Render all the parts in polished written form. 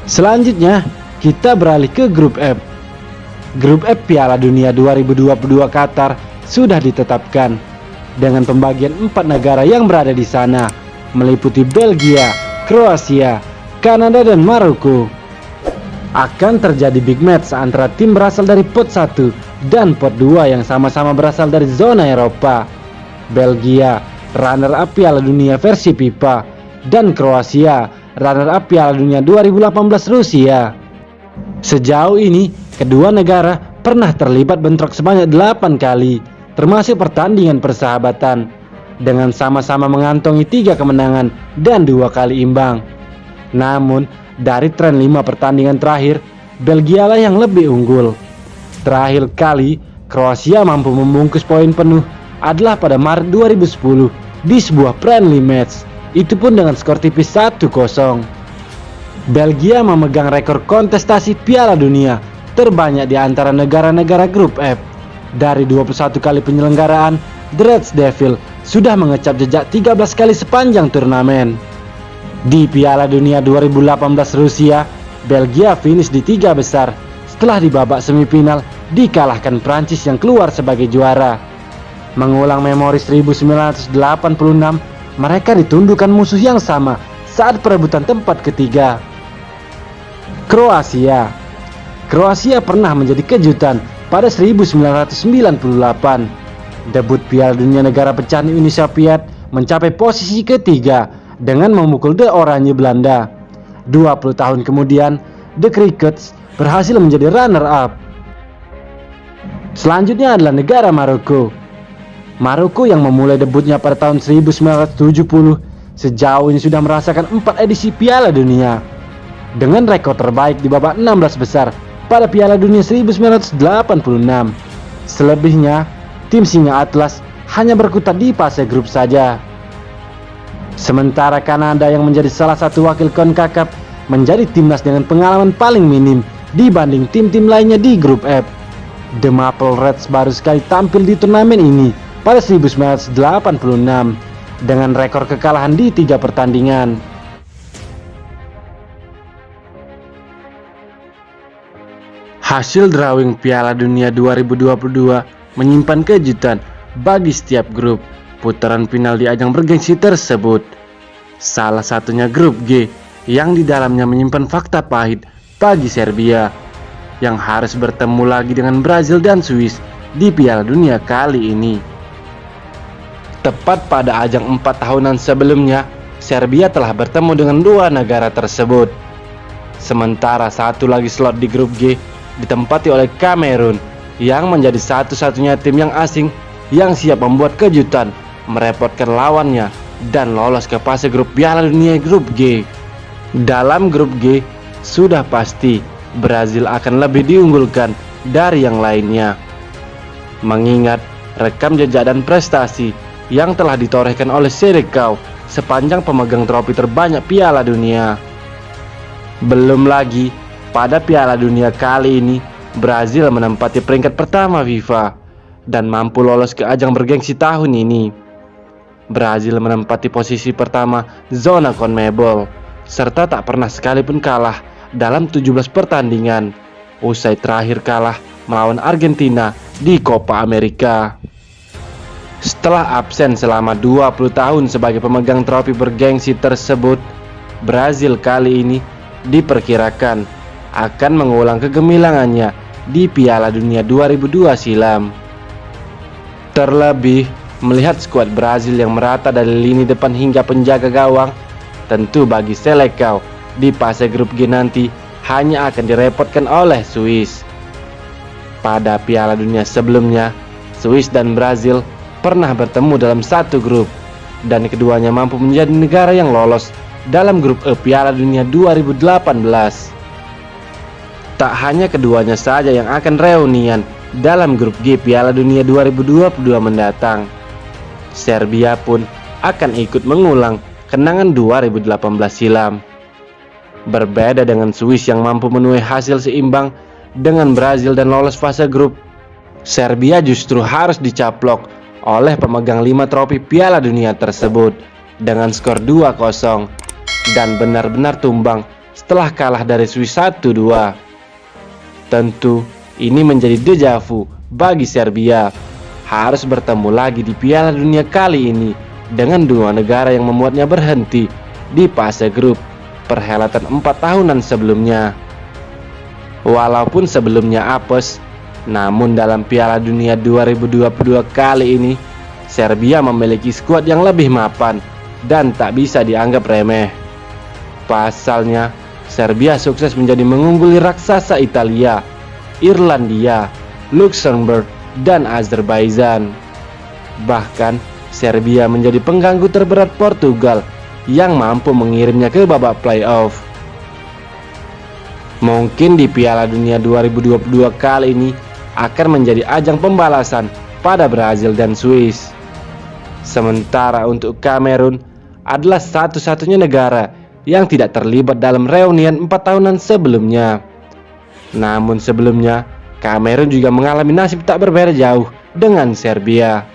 Selanjutnya, kita beralih ke grup F. Grup F Piala Dunia 2022 Qatar sudah ditetapkan dengan pembagian 4 negara yang berada di sana, meliputi Belgia, Kroasia, Kanada, dan Maroko. Akan terjadi big match antara tim berasal dari pot 1 dan pot 2 yang sama-sama berasal dari zona Eropa. Belgia, runner-up Piala Dunia versi FIFA, dan Kroasia, runner-up Piala Dunia 2018 Rusia. Sejauh ini, kedua negara pernah terlibat bentrok sebanyak 8 kali, termasuk pertandingan persahabatan, dengan sama-sama mengantongi 3 kemenangan dan 2 kali imbang. Namun, dari tren 5 pertandingan terakhir, Belgia lah yang lebih unggul. Terakhir kali, Kroasia mampu membungkus poin penuh adalah pada Maret 2010 di sebuah friendly match, itu pun dengan skor tipis 1-0. Belgia memegang rekor kontestasi Piala Dunia terbanyak di antara negara-negara grup F. Dari 21 kali penyelenggaraan, The Red Devils sudah mengecap jejak 13 kali sepanjang turnamen. Di Piala Dunia 2018 Rusia, Belgia finish di 3 besar setelah di babak semifinal dikalahkan Prancis yang keluar sebagai juara. Mengulang memori 1986, mereka ditundukkan musuh yang sama saat perebutan tempat ketiga. Kroasia pernah menjadi kejutan pada 1998. Debut Piala Dunia negara pecahan Uni Soviet mencapai posisi ketiga dengan memukul The Oranje Belanda. 20 tahun kemudian, The Crickets berhasil menjadi runner-up. Selanjutnya adalah negara Maroko. Maroko yang memulai debutnya pada tahun 1970, sejauh ini sudah merasakan 4 edisi Piala Dunia, dengan rekor terbaik di babak 16 besar pada Piala Dunia 1986. Selebihnya, tim Singa Atlas hanya berkutat di fase grup saja. Sementara Kanada yang menjadi salah satu wakil CONCACAF menjadi timnas dengan pengalaman paling minim dibanding tim-tim lainnya di grup F. The Maple Reds baru sekali tampil di turnamen ini pada 1986 dengan rekor kekalahan di 3 pertandingan. Hasil drawing Piala Dunia 2022 menyimpan kejutan bagi setiap grup putaran final di ajang bergengsi tersebut. Salah satunya grup G yang di dalamnya menyimpan fakta pahit bagi Serbia yang harus bertemu lagi dengan Brazil dan Swiss di Piala Dunia kali ini. Tepat pada ajang 4 tahunan sebelumnya, Serbia telah bertemu dengan 2 negara tersebut. Sementara satu lagi slot di grup G ditempati oleh Kamerun yang menjadi satu-satunya tim yang asing yang siap membuat kejutan, merepotkan lawannya, dan lolos ke fase grup Piala Dunia grup G. Dalam grup G, sudah pasti Brazil akan lebih diunggulkan dari yang lainnya, mengingat rekam jejak dan prestasi yang telah ditorehkan oleh Seleção sepanjang pemegang trofi terbanyak Piala Dunia. Belum lagi, pada Piala Dunia kali ini, Brazil menempati peringkat pertama FIFA dan mampu lolos ke ajang bergengsi tahun ini. Brazil menempati posisi pertama zona CONMEBOL serta tak pernah sekalipun kalah dalam 17 pertandingan, usai terakhir kalah melawan Argentina di Copa America. Setelah absen selama 20 tahun sebagai pemegang trofi bergengsi tersebut, Brazil kali ini diperkirakan akan mengulang kegemilangannya di Piala Dunia 2002 silam. Terlebih, melihat skuad Brazil yang merata dari lini depan hingga penjaga gawang, tentu bagi Seleção di fase grup G nanti hanya akan direpotkan oleh Swiss. Pada Piala Dunia sebelumnya, Swiss dan Brazil pernah bertemu dalam satu grup, dan keduanya mampu menjadi negara yang lolos dalam grup E Piala Dunia 2018. Tak hanya keduanya saja yang akan reunian dalam grup G Piala Dunia 2022 mendatang, Serbia pun akan ikut mengulang kenangan 2018 silam. Berbeda dengan Swiss yang mampu menuai hasil seimbang dengan Brazil dan lolos fase grup, Serbia justru harus dicaplok oleh pemegang 5 trofi Piala Dunia tersebut dengan skor 2-0 dan benar-benar tumbang setelah kalah dari Swiss 1-2. Tentu ini menjadi dejavu bagi Serbia, harus bertemu lagi di Piala Dunia kali ini dengan dua negara yang membuatnya berhenti di fase grup perhelatan 4 tahunan sebelumnya. Walaupun sebelumnya apes, namun dalam Piala Dunia 2022 kali ini Serbia memiliki skuad yang lebih mapan dan tak bisa dianggap remeh. Pasalnya, Serbia sukses menjadi mengungguli raksasa Italia, Irlandia, Luxembourg, dan Azerbaijan. Bahkan, Serbia menjadi pengganggu terberat Portugal yang mampu mengirimnya ke babak playoff. Mungkin di Piala Dunia 2022 kali ini akan menjadi ajang pembalasan pada Brazil dan Swiss. Sementara untuk Kamerun adalah satu-satunya negara yang tidak terlibat dalam reunian 4 tahunan sebelumnya. Namun sebelumnya, Kamerun juga mengalami nasib tak berbeda jauh dengan Serbia.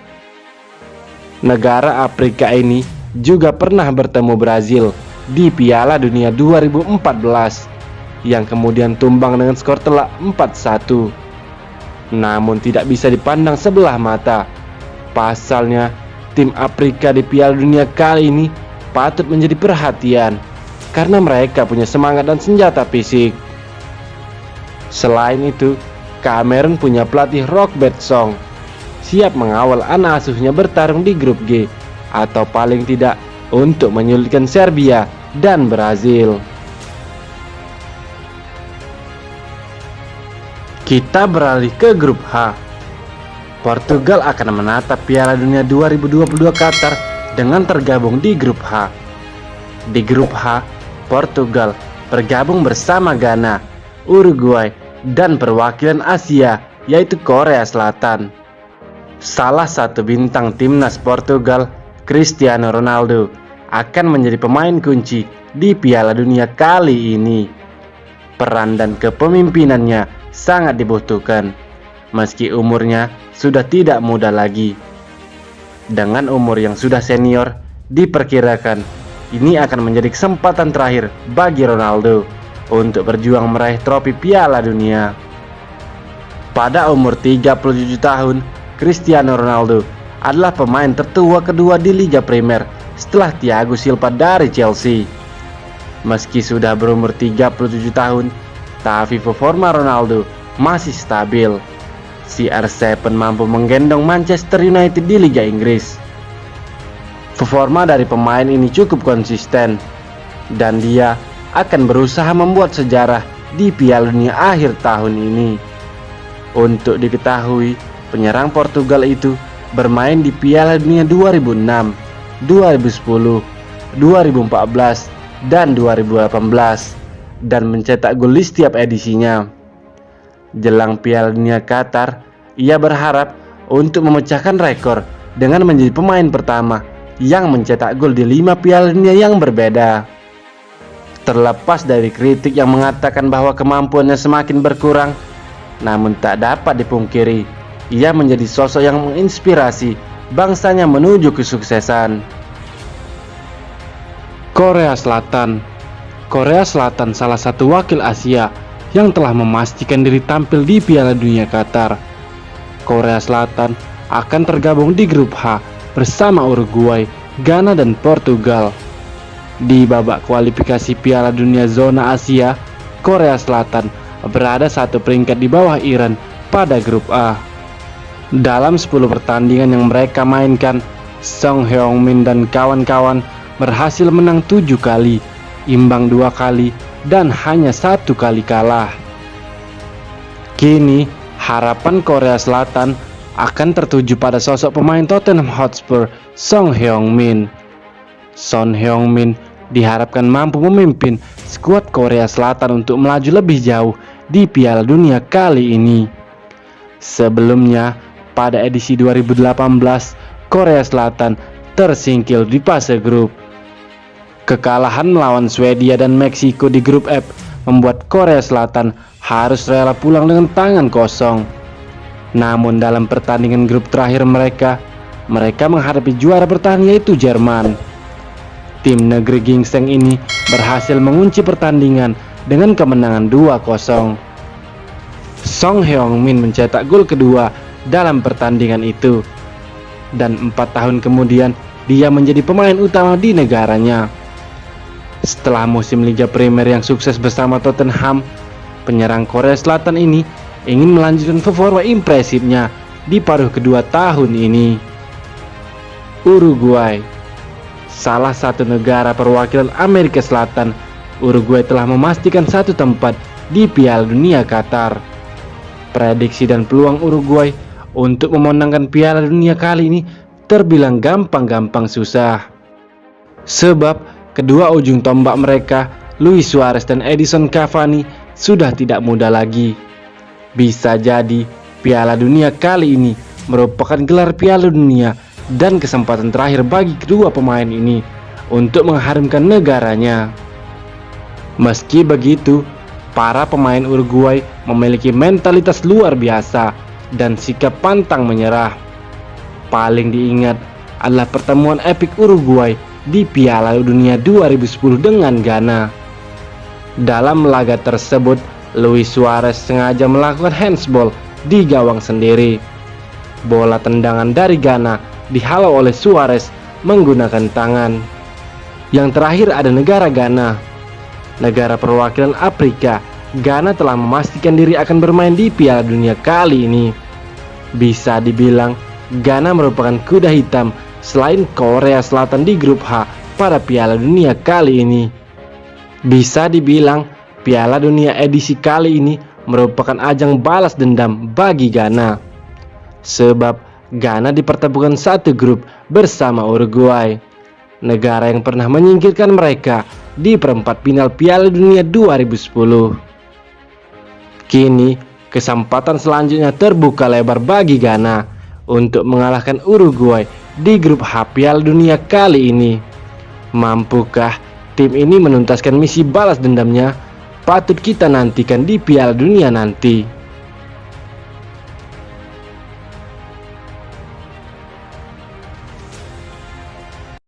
Negara Afrika ini juga pernah bertemu Brazil di Piala Dunia 2014 yang kemudian tumbang dengan skor telak 4-1. Namun tidak bisa dipandang sebelah mata. Pasalnya, tim Afrika di Piala Dunia kali ini patut menjadi perhatian karena mereka punya semangat dan senjata fisik. Selain itu, Kamerun punya pelatih Rogbert Song, siap mengawal anak asuhnya bertarung di grup G, atau paling tidak untuk menyulitkan Serbia dan Brazil. Kita beralih ke grup H. Portugal akan menatap Piala Dunia 2022 Qatar dengan tergabung di grup H. Di grup H, Portugal bergabung bersama Ghana, Uruguay, dan perwakilan Asia yaitu Korea Selatan. Salah satu bintang timnas Portugal, Cristiano Ronaldo, akan menjadi pemain kunci di Piala Dunia kali ini. Peran dan kepemimpinannya sangat dibutuhkan, meski umurnya sudah tidak muda lagi. Dengan umur yang sudah senior, diperkirakan ini akan menjadi kesempatan terakhir bagi Ronaldo untuk berjuang meraih trofi Piala Dunia. Pada umur 37 tahun, Cristiano Ronaldo adalah pemain tertua kedua di Liga Primer setelah Thiago Silva dari Chelsea. Meski sudah berumur 37 tahun, tapi performa Ronaldo masih stabil. CR7 mampu menggendong Manchester United di Liga Inggris. Performa dari pemain ini cukup konsisten, dan dia akan berusaha membuat sejarah di Piala Dunia akhir tahun ini. Untuk diketahui, penyerang Portugal itu bermain di Piala Dunia 2006, 2010, 2014, dan 2018 dan mencetak gol di setiap edisinya. Jelang Piala Dunia Qatar, ia berharap untuk memecahkan rekor dengan menjadi pemain pertama yang mencetak gol di 5 Piala Dunia yang berbeda. Terlepas dari kritik yang mengatakan bahwa kemampuannya semakin berkurang, namun tak dapat dipungkiri, ia menjadi sosok yang menginspirasi bangsanya menuju kesuksesan. Korea Selatan. Korea Selatan salah satu wakil Asia yang telah memastikan diri tampil di Piala Dunia Qatar. Korea Selatan akan tergabung di grup H bersama Uruguay, Ghana, dan Portugal. Di babak kualifikasi Piala Dunia zona Asia, Korea Selatan berada satu peringkat di bawah Iran pada grup A. Dalam 10 pertandingan yang mereka mainkan, Song Heung-min dan kawan-kawan berhasil menang 7 kali, imbang 2 kali, dan hanya 1 kali kalah. Kini, harapan Korea Selatan akan tertuju pada sosok pemain Tottenham Hotspur, Song Heung-min. Son Heung-min diharapkan mampu memimpin skuad Korea Selatan untuk melaju lebih jauh di Piala Dunia kali ini. Sebelumnya, pada edisi 2018, Korea Selatan tersingkir di fase grup. Kekalahan melawan Swedia dan Meksiko di grup F membuat Korea Selatan harus rela pulang dengan tangan kosong. Namun dalam pertandingan grup terakhir mereka menghadapi juara bertahan yaitu Jerman. Tim negeri gingseng ini berhasil mengunci pertandingan dengan kemenangan 2-0. Song Heung-min mencetak gol kedua dalam pertandingan itu. Dan 4 tahun kemudian dia menjadi pemain utama di negaranya. Setelah musim Liga Primer yang sukses bersama Tottenham, penyerang Korea Selatan ini ingin melanjutkan performa impresifnya di paruh kedua tahun ini. Uruguay, salah satu negara perwakilan Amerika Selatan, Uruguay telah memastikan satu tempat di Piala Dunia Qatar. Prediksi dan peluang Uruguay untuk memenangkan Piala Dunia kali ini terbilang gampang-gampang susah. Sebab kedua ujung tombak mereka, Luis Suarez dan Edison Cavani, sudah tidak muda lagi. Bisa jadi Piala Dunia kali ini merupakan gelar Piala Dunia dan kesempatan terakhir bagi kedua pemain ini untuk mengharumkan negaranya. Meski begitu, para pemain Uruguay memiliki mentalitas luar biasa dan sikap pantang menyerah. Paling diingat adalah pertemuan epik Uruguay di Piala Dunia 2010 dengan Ghana. Dalam laga tersebut, Luis Suarez sengaja melakukan handsball di gawang sendiri. Bola tendangan dari Ghana dihalau oleh Suarez menggunakan tangan. Yang terakhir ada negara Ghana. Negara perwakilan Afrika, Ghana telah memastikan diri akan bermain di Piala Dunia kali ini. Bisa dibilang Ghana merupakan kuda hitam selain Korea Selatan di grup H pada Piala Dunia kali ini. Bisa dibilang Piala Dunia edisi kali ini merupakan ajang balas dendam bagi Ghana. Sebab Ghana dipertemukan satu grup bersama Uruguay, negara yang pernah menyingkirkan mereka di perempat final Piala Dunia 2010. Kini kesempatan selanjutnya terbuka lebar bagi Ghana untuk mengalahkan Uruguay di grup H Piala Dunia kali ini. Mampukah tim ini menuntaskan misi balas dendamnya? Patut kita nantikan di Piala Dunia nanti.